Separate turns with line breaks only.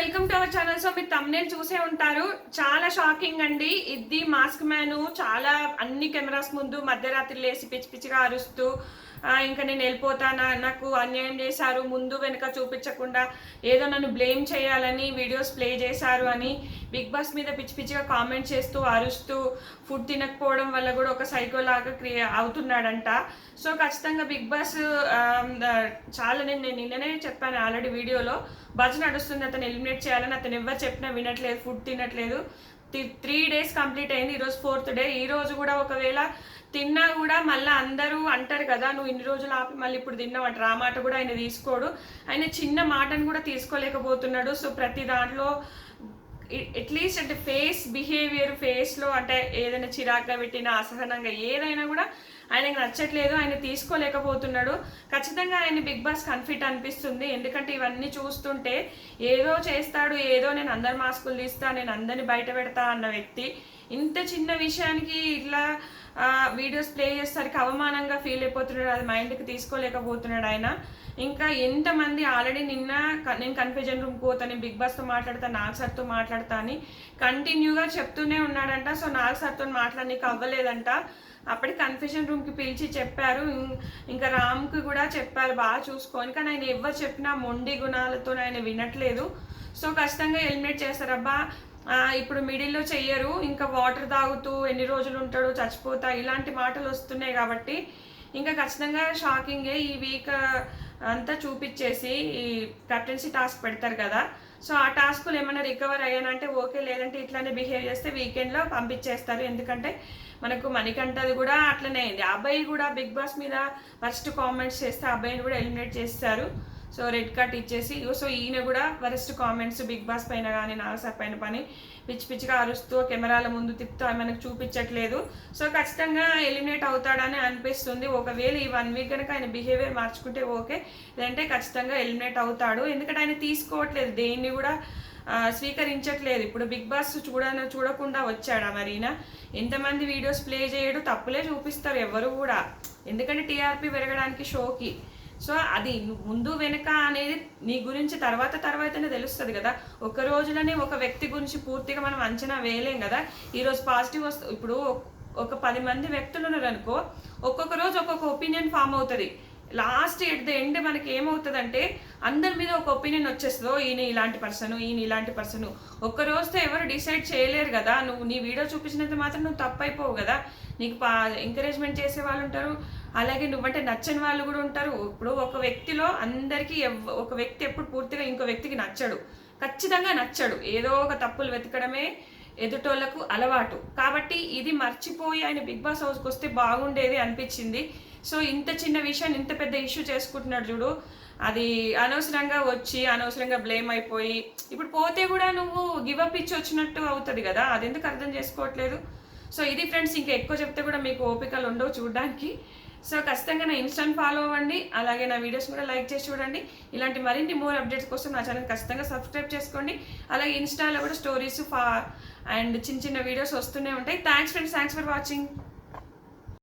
Welcome to our channel. So మీరు thumbnail చూసే ఉంటారు. చాలా షాకింగ్ అండి. ఇది మాస్క్ మ్యాన్ చాలా అన్ని కెమెరాస్ ముందు మధ్యరాత్రి లేసి పిచ్చి పిచ్చిగా అరుస్తూ ఇంకా నేను వెళ్ళిపోతానా, నాకు అన్యాయం చేశారు, ముందు వెనుక చూపించకుండా ఏదో నన్ను బ్లేమ్ చేయాలని వీడియోస్ ప్లే చేశారు అని బిగ్ బాస్ మీద పిచ్చి పిచ్చిగా కామెంట్ చేస్తూ అరుస్తూ ఫుడ్ తినకపోవడం వల్ల కూడా ఒక సైకో లాగా అవుతున్నాడంట. సో ఖచ్చితంగా బిగ్ బాస్ చాలా నేను నిన్ననే చెప్పాను ఆల్రెడీ వీడియోలో, బజ్ నడుస్తుంది, అతను ఎలిమినేట్ చేయాలని. అతను ఎవరు చెప్పినా వినట్లేదు, ఫుడ్ తినట్లేదు. 3 days కంప్లీట్ అయింది, ఈరోజు 4th day. ఈరోజు కూడా ఒకవేళ తిన్నా కూడా మళ్ళీ అందరూ అంటారు కదా, నువ్వు ఇన్ని రోజులు ఆపి మళ్ళీ ఇప్పుడు తిన్నావు అంటారు. ఆ మాట కూడా ఆయన తీసుకోడు. ఆయన చిన్న మాటను కూడా తీసుకోలేకపోతున్నాడు. సో ప్రతి దాంట్లో అట్లీస్ట్ అంటే బిహేవియర్ ఫేస్లో అంటే ఏదైనా చిరాగ్గా పెట్టినా అసహనంగా ఏదైనా కూడా ఆయనకు నచ్చట్లేదు, ఆయన తీసుకోలేకపోతున్నాడు. ఖచ్చితంగా ఆయన బిగ్ బాస్ కన్ఫిట్ అనిపిస్తుంది. ఎందుకంటే ఇవన్నీ చూస్తుంటే ఏదో చేస్తాడు, ఏదో నేను అందరి మాస్కులు తీస్తా, నేను అందరిని బయట పెడతా అన్న వ్యక్తి ఇంత చిన్న విషయానికి ఇట్లా వీడియోస్ ప్లే చేసేసరికి అవమానంగా ఫీల్ అయిపోతున్నాడు. అది మైండ్కి తీసుకోలేకపోతున్నాడు ఆయన. ఇంకా ఎంతమంది ఆల్రెడీ నిన్న నేను కన్ఫ్యూజన్ రూమ్కి పోతాను, బిగ్ బాస్తో మాట్లాడతా, నాగ్ సార్తో మాట్లాడతా అని కంటిన్యూగా చెప్తూనే ఉన్నాడంట. సో నాగ్ సార్తో మాట్లాడనీకి అవ్వలేదంట. అప్పటికి కన్ఫ్యూజన్ రూమ్కి పిలిచి చెప్పారు. ఇంకా రామ్కి కూడా చెప్పారు బాగా చూసుకొని, కానీ ఆయన ఎవరు చెప్పినా మొండి గుణాలతో ఆయన వినట్లేదు. సో ఖచ్చితంగా ఎలిమినేట్ చేస్తారబ్బా. ఇప్పుడు మిడిల్లో చెయ్యరు, ఇంకా వాటర్ తాగుతూ ఎన్ని రోజులు ఉంటాడు, చచ్చిపోతా, ఇలాంటి మాటలు వస్తున్నాయి కాబట్టి ఇంకా ఖచ్చితంగా షాకింగే. ఈ వీక్ అంతా చూపించేసి ఈ కెప్టెన్సీ టాస్క్ పెడతారు కదా, సో ఆ టాస్క్లు ఏమైనా రికవర్ అయ్యానంటే ఓకే, లేదంటే ఇట్లానే బిహేవ్ చేస్తే వీకెండ్లో పంపించేస్తారు. ఎందుకంటే మనకు మణికంఠది కూడా అట్లనే అయింది. అబ్బాయి కూడా బిగ్ బాస్ మీద ఫస్ట్ కామెంట్స్ చేస్తే అబ్బాయిని కూడా ఎలిమినేట్ చేస్తారు. సో రెడ్ కార్డ్ ఇచ్చేసి, సో ఈయన కూడా వరస్ట్ కామెంట్స్ బిగ్ బాస్ పైన కానీ నాగసార్ పైన పిచ్చి పిచ్చిగా అరుస్తూ కెమెరాల ముందు తిప్పుతూ మనకు చూపించట్లేదు. సో ఖచ్చితంగా ఎలిమినేట్ అవుతాడని అనిపిస్తుంది. ఒకవేళ ఈ 1 week కనుక ఆయన బిహేవియర్ మార్చుకుంటే ఓకే, లేదంటే ఖచ్చితంగా ఎలిమినేట్ అవుతాడు. ఎందుకంటే ఆయన తీసుకోవట్లేదు, దేన్ని కూడా స్వీకరించట్లేదు. ఇప్పుడు బిగ్ బాస్ చూడకుండా వచ్చాడా మరీనా? ఎంతమంది వీడియోస్ ప్లే చేయడు, తప్పులే చూపిస్తారు ఎవరు కూడా, ఎందుకంటే టీఆర్పీ పెరగడానికి షోకి. సో అది ముందు వెనుక అనేది నీ గురించి తర్వాతనే తెలుస్తుంది కదా. ఒక రోజులోనే ఒక వ్యక్తి గురించి పూర్తిగా మనం అంచనా వేయలేం కదా. ఈరోజు పాజిటివ్ ఇప్పుడు ఒక 10 మంది వ్యక్తులు ఉన్నారు అనుకో, ఒక్కొక్క రోజు ఒక్కొక్క ఒపీనియన్ ఫామ్ అవుతుంది. లాస్ట్ ఎట్ ద ఎండ్ మనకి ఏమవుతుందంటే అందరి మీద ఒక ఒపీనియన్ వచ్చేస్తుందో, ఈయన ఇలాంటి పర్సన్. ఒక్క రోజుతో ఎవరు డిసైడ్ చేయలేరు కదా. నువ్వు నీ వీడియో చూపించినంత మాత్రం నువ్వు తప్పైపోవు కదా. నీకు ఎంకరేజ్మెంట్ చేసే వాళ్ళు ఉంటారు, అలాగే నువ్వంటే నచ్చని వాళ్ళు కూడా ఉంటారు. ఇప్పుడు ఒక వ్యక్తిలో అందరికీ ఒక వ్యక్తి ఎప్పుడు పూర్తిగా ఇంకో వ్యక్తికి ఖచ్చితంగా నచ్చడు. ఏదో ఒక తప్పులు వెతకడమే ఎదుటోళ్లకు అలవాటు. కాబట్టి ఇది మర్చిపోయి ఆయన బిగ్ బాస్ హౌస్కి వస్తే బాగుండేది అనిపించింది. సో ఇంత చిన్న విషయాన్ని ఇంత పెద్ద ఇష్యూ చేసుకుంటున్నాడు చూడు, అది అనవసరంగా వచ్చి అనవసరంగా బ్లేమ్ అయిపోయి ఇప్పుడు పోతే కూడా నువ్వు గివప్ ఇచ్చి వచ్చినట్టు అవుతుంది కదా. అది ఎందుకు అర్థం చేసుకోవట్లేదు. సో ఇది ఫ్రెండ్స్, ఇంకా ఎక్కువ చెప్తే కూడా మీకు ఓపికలు ఉండవు చూడడానికి. సో ఖచ్చితంగా నా ఇన్స్టాని ఫాలో అవ్వండి, అలాగే నా వీడియోస్ కూడా లైక్ చేసి చూడండి. ఇలాంటి మరిన్ని మోర్ అప్డేట్స్ కోసం నా ఛానల్ ఖచ్చితంగా సబ్స్క్రైబ్ చేసుకోండి. అలాగే ఇన్స్టాలో కూడా స్టోరీస్ అండ్ చిన్న వీడియోస్ వస్తూనే ఉంటాయి. Thanks friends, thanks for watching.